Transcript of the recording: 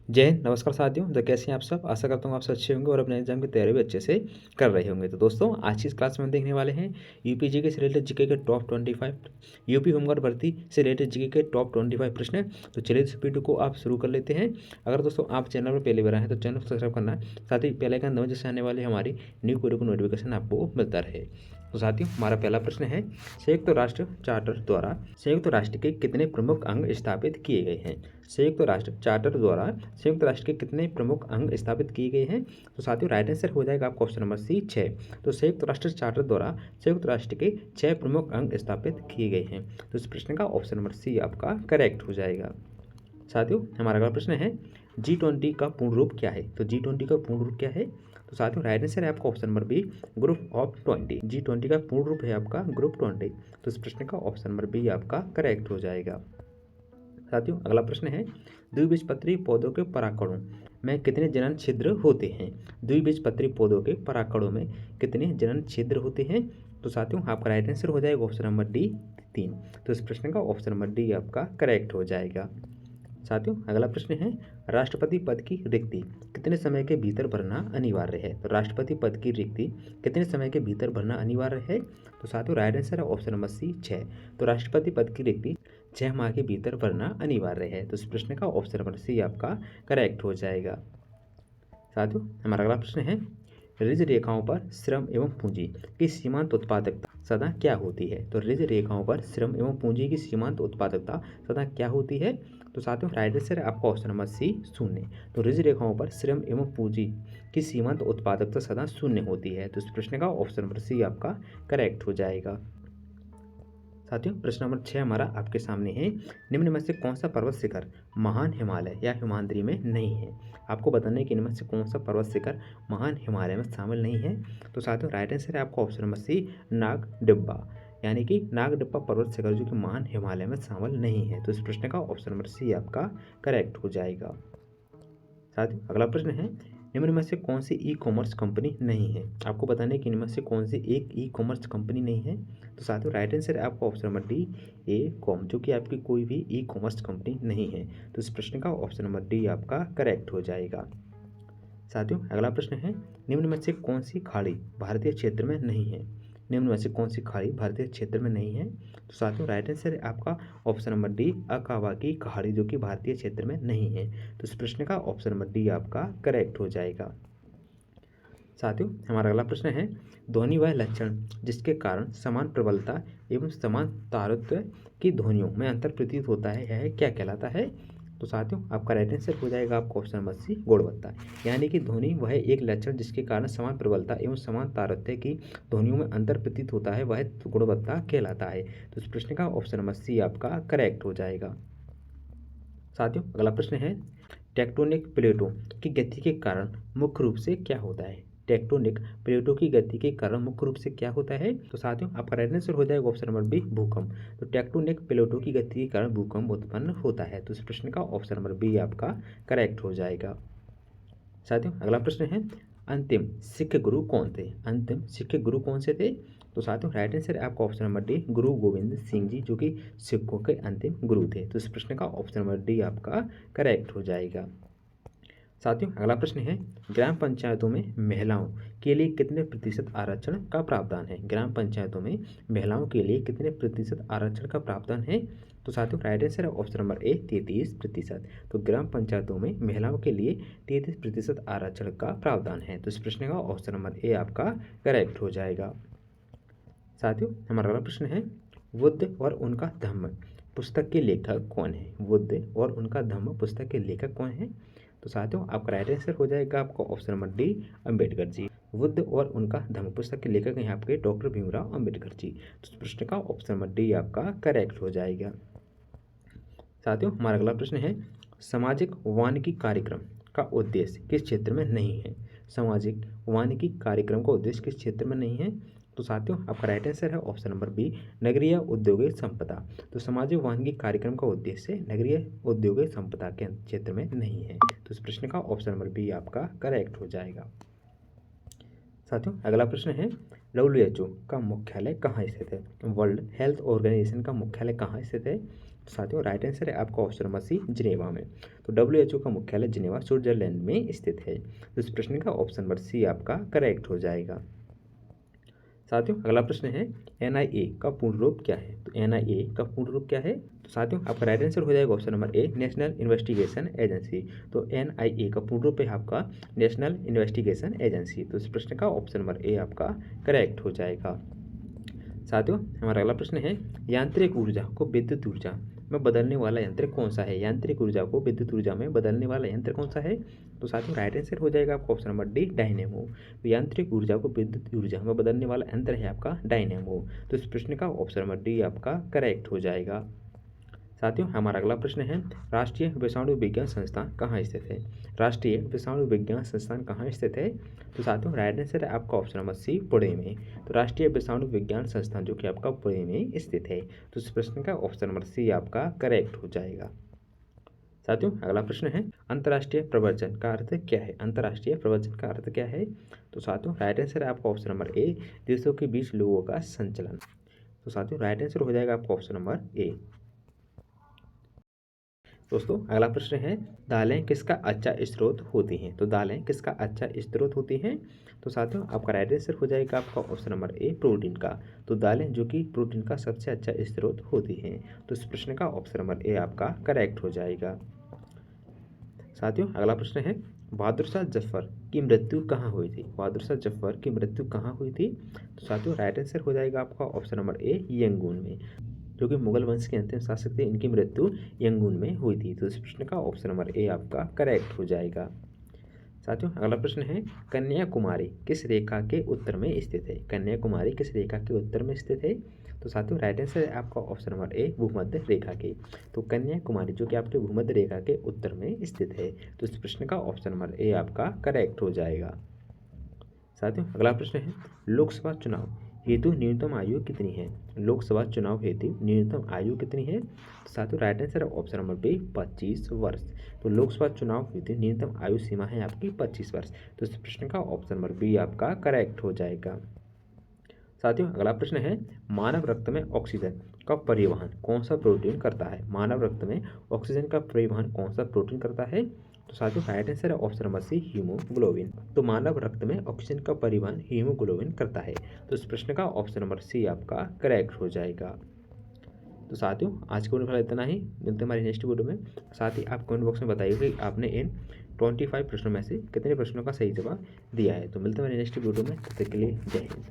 जय हिंद, नमस्कार साथियों। तो कैसे हैं आप सब? आशा करता हूँ आप सब अच्छे होंगे और अपने एग्जाम की तैयारी भी अच्छे से कर रहे होंगे। तो दोस्तों, आज की इस क्लास में हम देखने वाले हैं यूपी जीके से रिलेटेड जीके के टॉप 25, यूपी होमगार्ड भर्ती से रिलेटेड जीके के टॉप 25 प्रश्न। तो चलिए इस वीडियो को आप शुरू कर लेते हैं। अगर दोस्तों आप चैनल पर पहली बार आए हैं तो चैनल को सब्सक्राइब करना, साथ ही बेल आइकन दबाएं जिससे आने वाली हमारी न्यू वीडियो को नोटिफिकेशन आपको मिलता रहे। तो साथियों, हमारा पहला प्रश्न है, संयुक्त राष्ट्र चार्टर द्वारा संयुक्त राष्ट्र के कितने प्रमुख अंग स्थापित किए गए हैं? संयुक्त राष्ट्र चार्टर द्वारा संयुक्त राष्ट्र के कितने प्रमुख अंग स्थापित किए गए हैं? तो साथियों, राइट आंसर हो जाएगा आपका ऑप्शन नंबर सी, 6। तो संयुक्त राष्ट्र चार्टर द्वारा संयुक्त राष्ट्र के 6 प्रमुख अंग स्थापित किए गए हैं। तो इस प्रश्न का ऑप्शन नंबर सी आपका करेक्ट हो जाएगा। साथियों, हमारा अगला प्रश्न है, G20 का पूर्ण रूप क्या है? तो G20 का पूर्ण रूप क्या है? तो साथियों, राइट आंसर है आपका option number B, group of 20। G20 का पूर्ण रूप है आपका ग्रुप 20। तो इस प्रश्न का ऑप्शन नंबर बी आपका करेक्ट हो जाएगा। साथियों, अगला प्रश्न है, द्विबीजपत्री पौधों के परागकणों में कितने जनन छिद्र होते हैं? द्विबीजपत्री पौधों के परागकणों में कितने जनन छिद्र होते हैं? तो साथियों, आपका राइट आंसर हो जाएगा ऑप्शन नंबर डी, 3। तो इस प्रश्न का ऑप्शन नंबर डी आपका करेक्ट हो जाएगा। साथियों, अगला प्रश्न है, राष्ट्रपति पद की रिक्ति कितने समय के भीतर भरना अनिवार्य है? तो राष्ट्रपति पद की रिक्ति कितने समय के भीतर भरना अनिवार्य है? तो साथियों, राइट आंसर है ऑप्शन नंबर सी, 6। तो राष्ट्रपति पद की रिक्ति 6 माह के भीतर भरना अनिवार्य है। तो इस प्रश्न का ऑप्शन नंबर सी आपका करेक्ट हो जाएगा। साथियों, हमारा अगला प्रश्न है, ऋज रेखाओं पर श्रम एवं पूंजी की सीमांत उत्पादकता सदा क्या होती है? तो ऋज रेखाओं पर श्रम एवं पूंजी की सीमांत उत्पादकता सदा क्या होती है? तो साथियों, राइट आंसर है आपका ऑप्शन नंबर सी, 0। तो ऋज रेखाओं पर श्रम एवं पूंजी की सीमांत उत्पादकता सदा 0 होती है। तो इस प्रश्न का ऑप्शन नंबर सी आपका करेक्ट हो जाएगा। साथियों, प्रश्न नंबर 6 हमारा आपके सामने है, निम्न में से कौन सा पर्वत शिखर महान हिमालय या हिमाद्री में नहीं है? आपको बताना है कि इनमें से कौन सा पर्वत शिखर महान हिमालय में शामिल नहीं है। तो साथियों, राइट आंसर है आपका ऑप्शन नंबर सी, नाग डिब्बा, यानी कि नाग डिब्बा पर्वत शिखर जो कि महान हिमालय में शामिल नहीं है। तो इस प्रश्न का ऑप्शन नंबर सी आपका करेक्ट हो जाएगा। साथियों, अगला प्रश्न है, निम्न में से कौन सी ई कॉमर्स कंपनी नहीं है? आपको बताना है कि इनमें से कौन सी एक ई कॉमर्स कंपनी नहीं है। तो साथियों, राइट आंसर है आपका ऑप्शन नंबर डी, ए कॉम, जो कि आपकी कोई भी ई कॉमर्स कंपनी नहीं है। तो इस प्रश्न का ऑप्शन नंबर डी आपका करेक्ट हो जाएगा। साथियों, अगला प्रश्न है, निम्न में से कौन सी खाड़ी भारतीय क्षेत्र में नहीं है? निम्न में से कौन सी खाड़ी भारतीय क्षेत्र में नहीं है? तो साथियों, राइट आंसर है आपका ऑप्शन नंबर डी, अकावा की खाड़ी, जो कि भारतीय क्षेत्र में नहीं है। तो इस प्रश्न का ऑप्शन नंबर डी आपका करेक्ट हो जाएगा। साथियों, हमारा अगला प्रश्न है, ध्वनि वह लक्षण जिसके कारण समान प्रबलता एवं समान तारतम्य की ध्वनियों में अंतर प्रतीत होता है, यह क्या कहलाता है? तो साथियों, आपका राइट आंसर हो जाएगा आपका ऑप्शन नंबर सी, गुणवत्ता, यानी कि ध्वनि वह एक लक्षण जिसके कारण समान प्रबलता एवं समान तारतम्य की ध्वनियों में अंतर प्रतीत होता है, वह गुणवत्ता कहलाता है। तो इस प्रश्न का ऑप्शन नंबर सी आपका करेक्ट हो जाएगा। साथियों, अगला प्रश्न है, टेक्टोनिक प्लेटों की गति के कारण मुख्य रूप से क्या होता है? टेक्टोनिक प्लेटों की गति के कारण मुख्य रूप से क्या होता है? तो साथियों, आपका राइट आंसर हो जाएगा ऑप्शन नंबर बी, भूकंप। तो टेक्टोनिक प्लेटों की गति के कारण भूकंप उत्पन्न होता है। तो इस प्रश्न का ऑप्शन नंबर बी आपका करेक्ट हो जाएगा। साथियों, अगला प्रश्न है, अंतिम सिख गुरु कौन थे? अंतिम सिख गुरु कौन से थे? तो साथियों, राइट आंसर है आपका ऑप्शन नंबर डी, गुरु गोविंद सिंह जी, जो कि सिखों के अंतिम गुरु थे। तो इस प्रश्न का ऑप्शन नंबर डी आपका करेक्ट हो जाएगा। साथियों, अगला प्रश्न है, ग्राम पंचायतों में महिलाओं के लिए कितने प्रतिशत आरक्षण का प्रावधान है? ग्राम पंचायतों में महिलाओं के लिए कितने प्रतिशत आरक्षण का प्रावधान है? तो साथियों, राइट आंसर है ऑप्शन नंबर ए, 33%। तो ग्राम पंचायतों में महिलाओं के लिए 33% आरक्षण का प्रावधान है। तो इस प्रश्न का ऑप्शन नंबर ए आपका करेक्ट हो जाएगा। साथियों, हमारा अगला प्रश्न है, बुद्ध और उनका धम्म पुस्तक के लेखक कौन है? बुद्ध और उनका धम्म पुस्तक के लेखक कौन है? तो साथियों, आपका राइट आंसर हो जाएगा आपका option number D, Ambedkar ji. Buddha और उनका धम्म पुस्तक के लेखक हैं आपके डॉक्टर भीमराव अम्बेडकर जी। तो इस प्रश्न का ऑप्शन नंबर डी आपका करेक्ट हो जाएगा। साथियों, हमारा अगला प्रश्न है, सामाजिक वानिकी कार्यक्रम का उद्देश्य किस क्षेत्र में नहीं है? सामाजिक वानिकी कार्यक्रम का उद्देश्य किस क्षेत्र में नहीं है? तो साथियों, आपका राइट आंसर है ऑप्शन नंबर बी, नगरीय औद्योगिक संपदा। तो सामाजिक वानिकी कार्यक्रम का उद्देश्य नगरीय औद्योगिक संपदा के क्षेत्र में नहीं है। तो इस प्रश्न का ऑप्शन नंबर बी आपका करेक्ट हो जाएगा। साथियों, अगला प्रश्न है, WHO का मुख्यालय कहाँ स्थित है? वर्ल्ड हेल्थ ऑर्गेनाइजेशन का मुख्यालय कहाँ स्थित है? साथियों राइट आंसर है आपका ऑप्शन नंबर सी, जिनेवा में। तो WHO का मुख्यालय जिनेवा स्विट्जरलैंड में स्थित है। तो इस प्रश्न का ऑप्शन नंबर सी आपका करेक्ट हो जाएगा। साथियों अगला प्रश्न है NIA का पूर्ण रूप क्या है। तो NIA का पूर्ण रूप क्या है। तो साथियों आपका राइट आंसर हो जाएगा option number A, national investigation agency. तो NIA का पूर्ण रूप है आपका नेशनल इन्वेस्टिगेशन एजेंसी। तो इस प्रश्न का ऑप्शन नंबर ए आपका करेक्ट हो जाएगा। साथियों हमारा अगला प्रश्न है यांत्रिक ऊर्जा को विद्युत ऊर्जा में बदलने वाला यंत्र कौन सा है। यांत्रिक ऊर्जा को विद्युत ऊर्जा में बदलने वाला यंत्र कौन सा है। तो साथियों राइट आंसर हो जाएगा आपका ऑप्शन नंबर डी, डायनेमो। तो यांत्रिक ऊर्जा को विद्युत ऊर्जा में बदलने वाला यंत्र है आपका डायनेमो। तो इस प्रश्न का ऑप्शन नंबर डी आपका करेक्ट हो जाएगा। साथियों हमारा अगला प्रश्न है राष्ट्रीय विषाणु विज्ञान संस्थान कहाँ स्थित है। राष्ट्रीय विषाणु विज्ञान संस्थान कहाँ स्थित है। तो साथियों राइट आंसर है आपका ऑप्शन नंबर सी, पुणे में। तो राष्ट्रीय विषाणु विज्ञान संस्थान जो कि आपका पुणे में स्थित है। तो इस प्रश्न का ऑप्शन नंबर सी आपका करेक्ट हो जाएगा। साथियों अगला प्रश्न है अंतर्राष्ट्रीय प्रव्रजन का अर्थ क्या है। अंतर्राष्ट्रीय प्रव्रजन का अर्थ क्या है। तो साथियों राइट आंसर है आपका ऑप्शन नंबर ए, देशों के बीच लोगों का संचलन। तो साथियों राइट आंसर हो जाएगा आपका ऑप्शन नंबर ए। दोस्तों अगला प्रश्न है दालें किसका अच्छा स्रोत होती हैं। तो दालें किसका अच्छा स्रोत होती हैं। तो साथियों आपका राइट आंसर हो जाएगा आपका ऑप्शन नंबर ए, प्रोटीन का। तो दालें जो कि प्रोटीन का सबसे अच्छा स्रोत होती हैं। तो इस प्रश्न का ऑप्शन नंबर ए आपका करेक्ट हो जाएगा। साथियों अगला प्रश्न है बहादुर शाह जफर की मृत्यु कहाँ हुई थी। बहादुर शाह जफर की मृत्यु कहाँ हुई थी। तो साथियों राइट आंसर हो जाएगा आपका ऑप्शन नंबर ए, यंगून में। जो कि मुगल वंश के अंतिम शासक थे, इनकी मृत्यु यंगून में हुई थी। तो इस प्रश्न का ऑप्शन नंबर ए आपका करेक्ट हो जाएगा। साथियों अगला प्रश्न है कन्याकुमारी किस रेखा के उत्तर में स्थित है। कन्याकुमारी किस रेखा के उत्तर में स्थित है। तो साथियों राइट आंसर है आपका ऑप्शन नंबर ए, भूमध्य रेखा के। तो कन्याकुमारी जो कि आपके भूमध्य रेखा के उत्तर में स्थित है। तो इस प्रश्न का ऑप्शन नंबर ए आपका करेक्ट हो जाएगा। साथियों अगला प्रश्न है लोकसभा चुनाव हेतु न्यूनतम आयु कितनी है। लोकसभा चुनाव हेतु न्यूनतम आयु कितनी है। तो साथियों राइट आंसर है ऑप्शन नंबर बी, 25 वर्ष। तो लोकसभा चुनाव हेतु न्यूनतम आयु सीमा है आपकी 25 वर्ष। तो इस प्रश्न का ऑप्शन नंबर बी आपका करेक्ट हो जाएगा। साथियों अगला प्रश्न है मानव रक्त में ऑक्सीजन का परिवहन कौन सा प्रोटीन करता है। मानव रक्त में ऑक्सीजन का परिवहन कौन सा प्रोटीन करता है। तो साथियों राइट आंसर है ऑप्शन नंबर सी, हीमोग्लोबिन। तो मानव रक्त में ऑक्सीजन का परिवहन हीमोग्लोबिन करता है। तो इस प्रश्न का ऑप्शन नंबर सी आपका करेक्ट हो जाएगा। तो साथियों आज के वीडियो में इतना ही, मिलते हैं हमारे नेक्स्ट वीडियो में। साथ ही आप कमेंट बॉक्स में बताइए कि आपने इन 25 प्रश्नों में से कितने प्रश्नों का सही जवाब दिया है। तो मिलते हैं हमारे नेक्स्ट वीडियो में, तब तक के लिए जय हिंद।